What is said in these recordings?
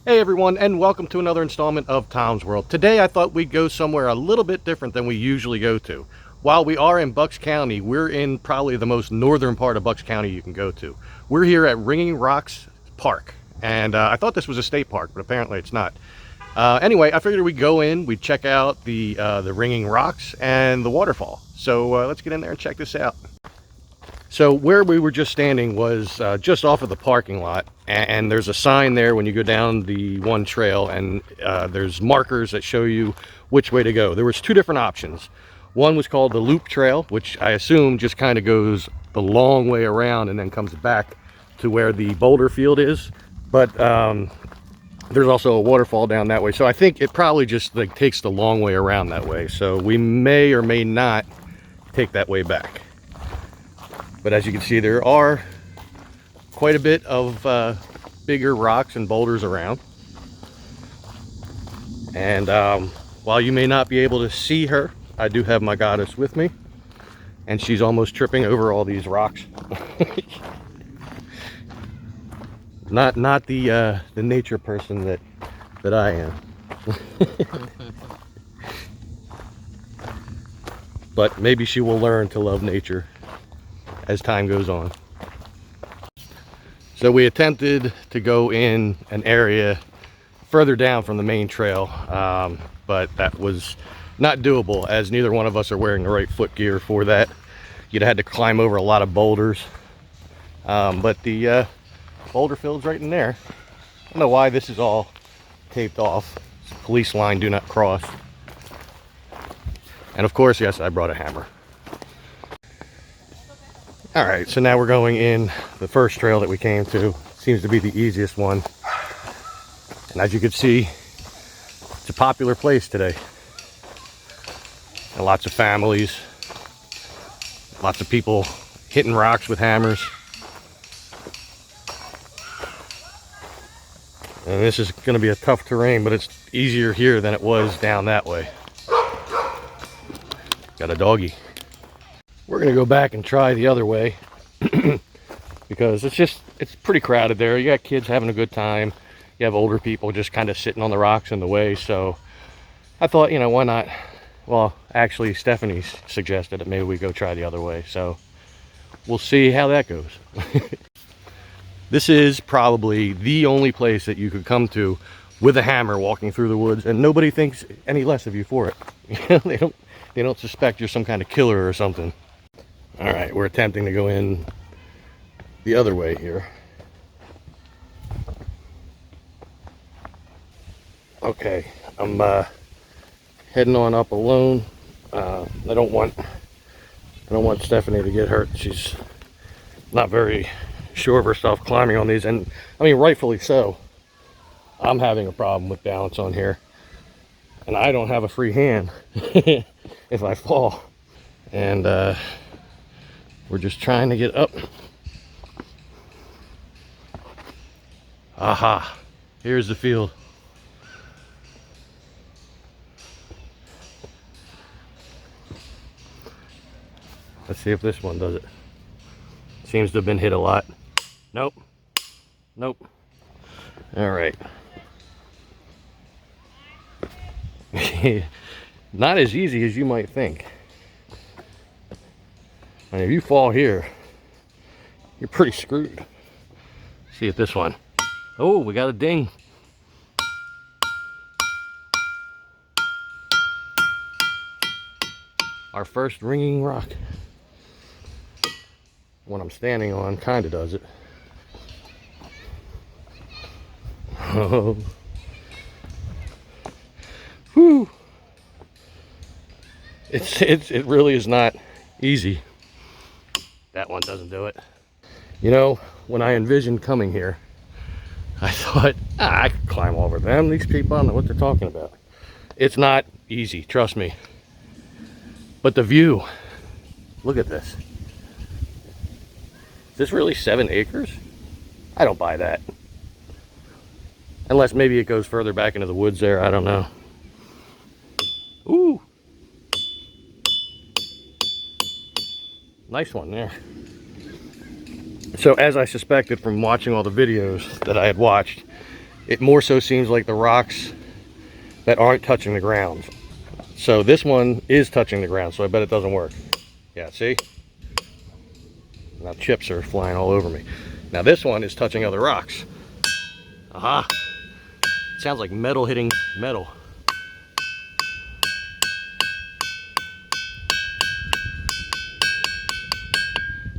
Hey everyone, and welcome to another installment of Tom's World. Today I thought we'd go somewhere a little bit different than we usually go to. While we are in Bucks County, we're in probably the most northern part of Bucks County you can go to. We're here at Ringing Rocks Park, and I thought this was a state park, but apparently it's not. Anyway, I figured we'd go in, we'd check out the Ringing Rocks and the waterfall. So let's get in there and check this out. So where we were just standing was just off of the parking lot, and there's a sign there when you go down the one trail, and there's markers that show you which way to go. There was two different options. One was called the Loop Trail, which I assume just kind of goes the long way around and then comes back to where the Boulder field is. But there's also a waterfall down that way, so I think it probably just like takes the long way around that way. So we may or may not take that way back. But as you can see, there are quite a bit of bigger rocks and boulders around. And while you may not be able to see her, I do have my goddess with me. And she's almost tripping over all these rocks. not the nature person that I am. But maybe she will learn to love nature as time goes on. So we attempted to go in an area further down from the main trail, but that was not doable as neither one of us are wearing the right foot gear for that. You'd have had to climb over a lot of boulders, but the boulder field's right in there. I don't know why this is all taped off. It's a police line, do not cross. And of course, yes, I brought a hammer. All right, so now we're going in the first trail that we came to. Seems to be the easiest one. And as you can see, it's a popular place today. And lots of families, lots of people hitting rocks with hammers. And this is going to be a tough terrain, but it's easier here than it was down that way. Got a doggy. We're gonna go back and try the other way because it's pretty crowded there. You got kids having a good time. You have older people just kind of sitting on the rocks in the way. So I thought, why not? Well, actually, Stephanie suggested that maybe we go try the other way. So we'll see how that goes. This is probably the only place that you could come to with a hammer walking through the woods, and nobody thinks any less of you for it. They don't suspect you're some kind of killer or something. All right, we're attempting to go in the other way here. Okay, I'm heading on up alone. I don't want Stephanie to get hurt. She's not very sure of herself climbing on these, and I mean, rightfully so. I'm having a problem with balance on here, and I don't have a free hand if I fall. And we're just trying to get up. Aha, here's the field. Let's see if this one does it. Seems to have been hit a lot. Nope. Nope. All right. Not as easy as you might think. And if you fall here, you're pretty screwed. See if this one. Oh, we got a ding. Our first ringing rock. What I'm standing on kind of does it. Oh. Whew. It really is not easy. That one doesn't do it. When I envisioned coming here, I thought, I could climb over them. These people, I don't know what they're talking about. It's not easy, trust me. But the view, look at this. Is this really 7 acres? I don't buy that. Unless maybe it goes further back into the woods there, I don't know. Ooh. Nice one there. So as I suspected from watching all the videos that I had watched, It more so seems like the rocks that aren't touching the ground. So this one is touching the ground, so I bet it doesn't work. Yeah, see? Now chips are flying all over me. Now this one is touching other rocks. Aha! It sounds like metal hitting metal.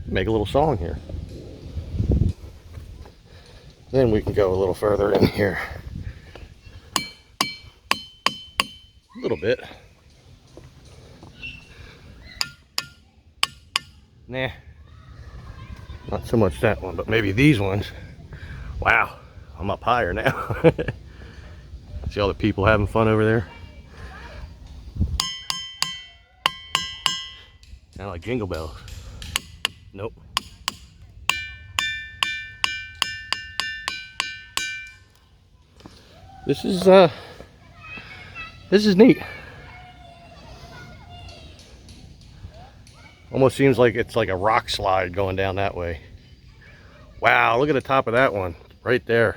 Make a little song here. Then we can go a little further in here. A little bit. Nah. Not so much that one, but maybe these ones. Wow, I'm up higher now. See all the people having fun over there? Sound like jingle bells. Nope. This is neat. Almost seems like it's like a rock slide going down that way. Wow, look at the top of that one right there.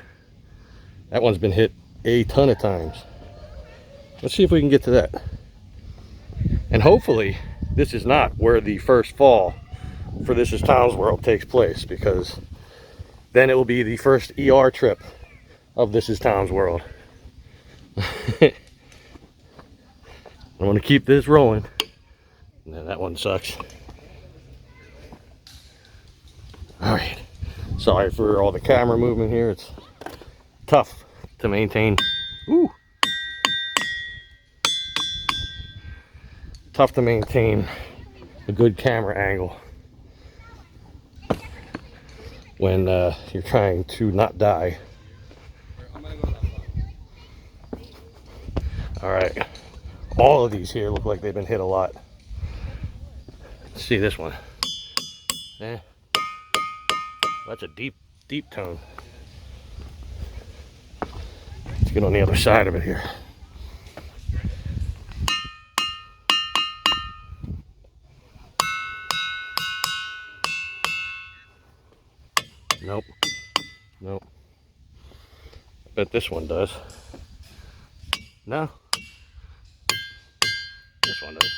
That one's been hit a ton of times. Let's see if we can get to that. And hopefully this is not where the first fall for This Is Tom's World takes place, because then it will be the first ER trip of This Is Tom's World. I want to keep this rolling. And then that one sucks. Alright. Sorry for all the camera movement here. It's tough to maintain. Ooh. Tough to maintain a good camera angle when you're trying to not die. Alright. All of these here look like they've been hit a lot. Let's see this one. That's a deep, deep tone. Let's get on the other side of it here. Nope. Nope. I bet this one does. No. This one does.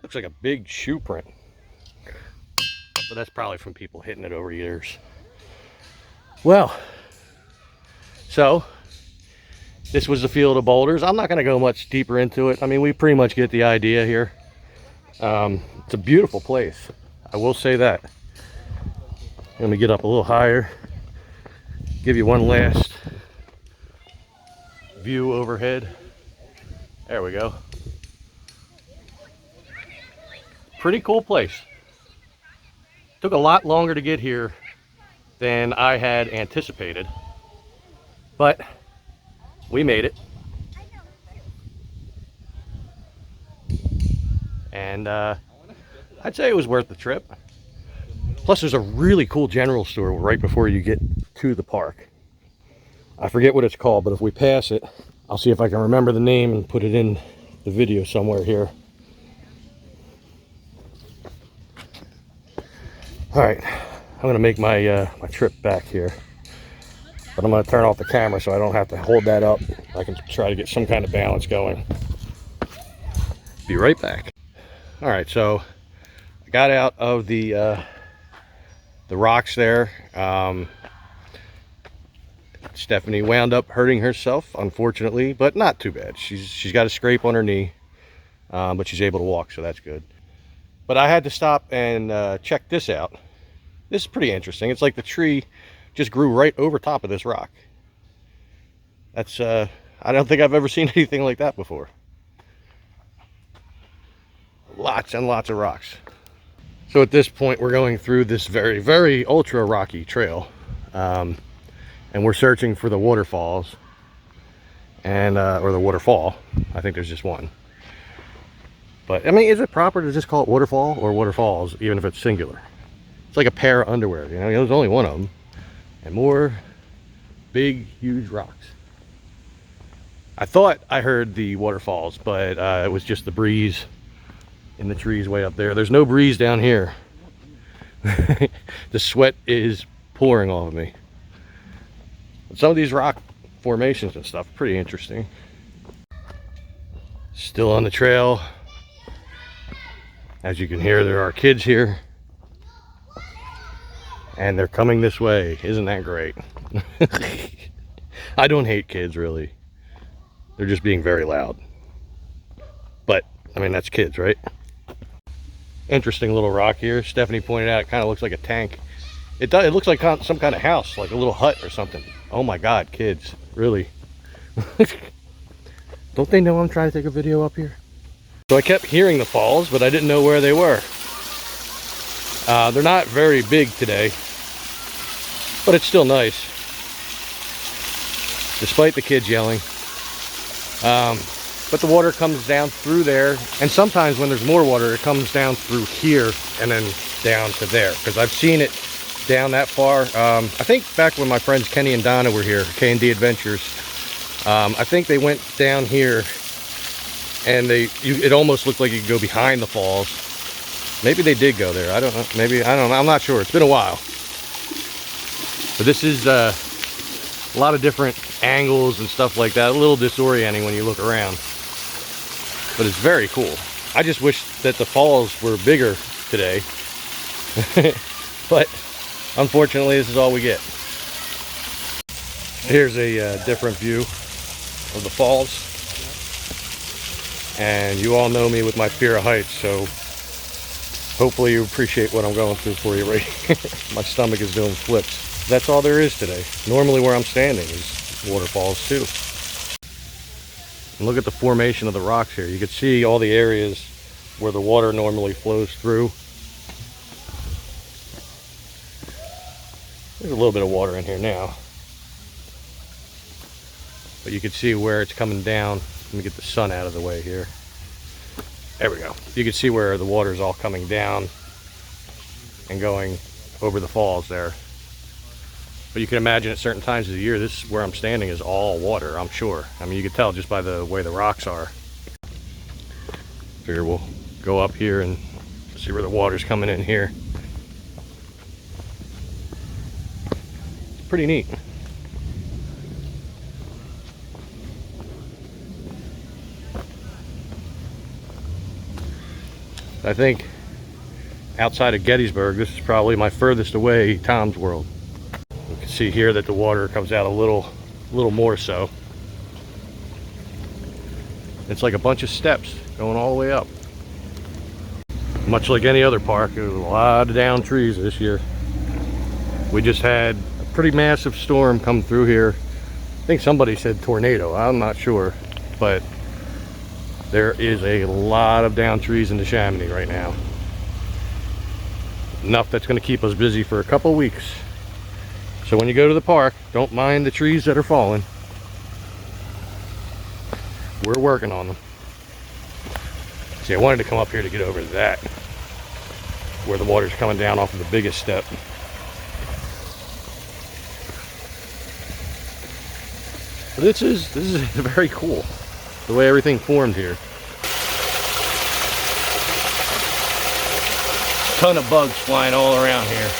Looks like a big shoe print. But that's probably from people hitting it over years. Well, so this was the field of boulders. I'm not going to go much deeper into it. I mean, we pretty much get the idea here. It's a beautiful place. I will say that. Let me get up a little higher. Give you one last view overhead. There we go. Pretty cool place. Took a lot longer to get here than I had anticipated, but we made it. And I'd say it was worth the trip. Plus there's a really cool general store right before you get to the park. I forget what it's called, but if we pass it, I'll see if I can remember the name and put it in the video somewhere here. All right, I'm gonna make my my trip back here, but I'm gonna turn off the camera so I don't have to hold that up. I can try to get some kind of balance going. Be right back. All right, so I got out of the rocks there. Stephanie wound up hurting herself, unfortunately, but not too bad. She's got a scrape on her knee, but she's able to walk, so that's good. But I had to stop and check this out. This is pretty interesting. It's like the tree just grew right over top of this rock. That's I don't think I've ever seen anything like that before. Lots and lots of rocks. So at this point we're going through this very, very ultra rocky trail, and we're searching for the waterfalls, and or the waterfall. I think there's just one. But, I mean, is it proper to just call it waterfall or waterfalls, even if it's singular? It's like a pair of underwear, you know? There's only one of them. And more big, huge rocks. I thought I heard the waterfalls, but it was just the breeze in the trees way up there. There's no breeze down here. The sweat is pouring off of me. But some of these rocks formations and stuff. Pretty interesting. Still on the trail. As you can hear, there are kids here. And they're coming this way. Isn't that great? I don't hate kids, really. They're just being very loud. But, I mean, that's kids, right? Interesting little rock here. Stephanie pointed out it kind of looks like a tank. It does. It looks like some kind of house, like a little hut or something. Oh my God, kids. Really? Don't they know I'm trying to take a video up here? So I kept hearing the falls, but I didn't know where they were. They're not very big today, but it's still nice, despite the kids yelling. But the water comes down through there, and sometimes when there's more water, it comes down through here and then down to there, because I've seen it down that far. I think back when my friends Kenny and Donna were here, K&D Adventures, I think they went down here, and it almost looked like you could go behind the falls. Maybe they did go there. I don't know. Maybe, I don't know. I'm not sure. It's been a while. But this is a lot of different angles and stuff like that. A little disorienting when you look around. But it's very cool. I just wish that the falls were bigger today. But unfortunately, this is all we get. Here's a different view of the falls. And you all know me with my fear of heights, so hopefully you appreciate what I'm going through for you right here. My stomach is doing flips. That's all there is today. Normally where I'm standing is waterfalls too. And look at the formation of the rocks here. You can see all the areas where the water normally flows through. There's a little bit of water in here now. But you can see where it's coming down. Let me get the sun out of the way here. There we go. You can see where the water is all coming down and going over the falls there. But you can imagine at certain times of the year, this is where I'm standing is all water, I'm sure. I mean, you can tell just by the way the rocks are. Figure we'll go up here and see where the water's coming in here. It's pretty neat. I think outside of Gettysburg, this is probably my furthest away Tom's World. You can see here that the water comes out a little more so. It's like a bunch of steps going all the way up. Much like any other park, there's a lot of downed trees this year. We just had a pretty massive storm come through here. I think somebody said tornado, I'm not sure, but there is a lot of downed trees in the Chamonix right now. Enough that's going to keep us busy for a couple weeks. So when you go to the park, don't mind the trees that are falling. We're working on them. See, I wanted to come up here to get over that, where the water's coming down off of the biggest step. But this is very cool, the way everything formed here. Ton of bugs flying all around here.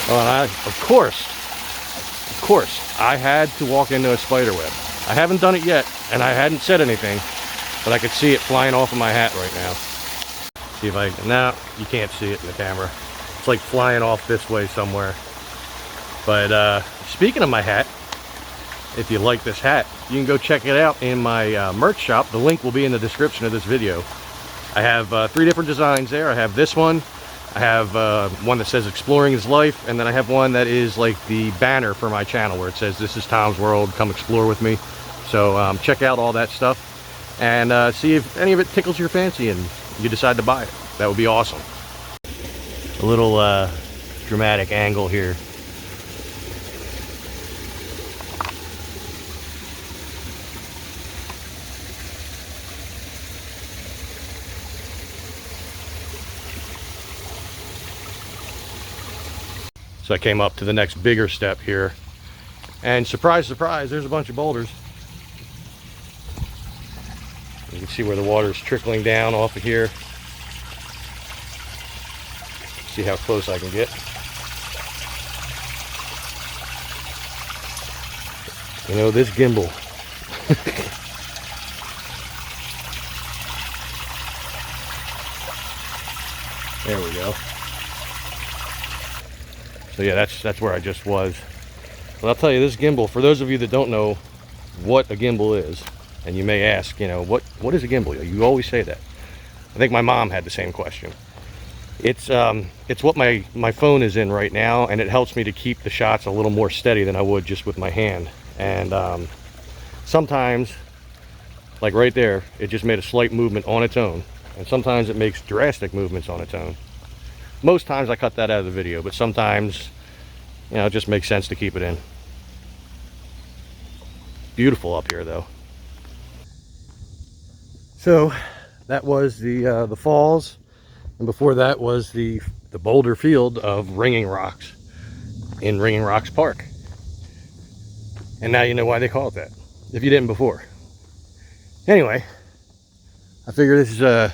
Oh, and of course, I had to walk into a spider web. I haven't done it yet, and I hadn't said anything, but I could see it flying off of my hat right now. See if I can, no, you can't see it in the camera. It's like flying off this way somewhere. But speaking of my hat, if you like this hat, you can go check it out in my merch shop. The link will be in the description of this video. I have 3 different designs there. I have this one. I have one that says Exploring His Life, and then I have one that is like the banner for my channel where it says this is Tom's World, come explore with me. So check out all that stuff and see if any of it tickles your fancy and you decide to buy it. That would be awesome. A little dramatic angle here. So I came up to the next bigger step here, and surprise, surprise, there's a bunch of boulders. You can see where the water is trickling down off of here. See how close I can get. You know, this gimbal. There we go. So yeah, that's where I just was. But I'll tell you, this gimbal, for those of you that don't know what a gimbal is, and you may ask, you know, what is a gimbal? You always say that. I think my mom had the same question. It's what my phone is in right now, and it helps me to keep the shots a little more steady than I would just with my hand. And sometimes, like right there, it just made a slight movement on its own, and sometimes it makes drastic movements on its own. Most times I cut that out of the video, but sometimes, you know, it just makes sense to keep it in. Beautiful up here though. So that was the falls, and before that was the boulder field of Ringing Rocks in Ringing Rocks Park. And now you know why they call it that, if you didn't before. Anyway, I figure this is a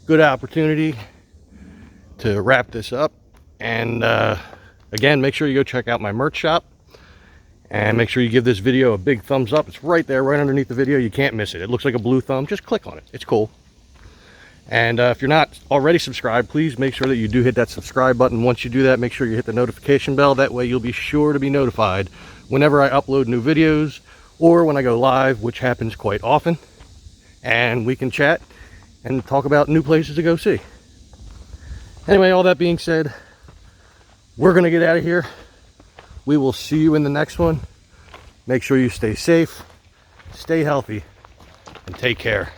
good opportunity to wrap this up. And again, make sure you go check out my merch shop, and make sure you give this video a big thumbs up. It's right there, right underneath the video. You can't miss it. It looks like a blue thumb. Just click on it. It's cool. And if you're not already subscribed, please make sure that you do hit that subscribe button. Once you do that, make sure you hit the notification bell. That way you'll be sure to be notified whenever I upload new videos or when I go live, which happens quite often. And we can chat and talk about new places to go see. Anyway, all that being said, we're going to get out of here. We will see you in the next one. Make sure you stay safe, stay healthy, and take care.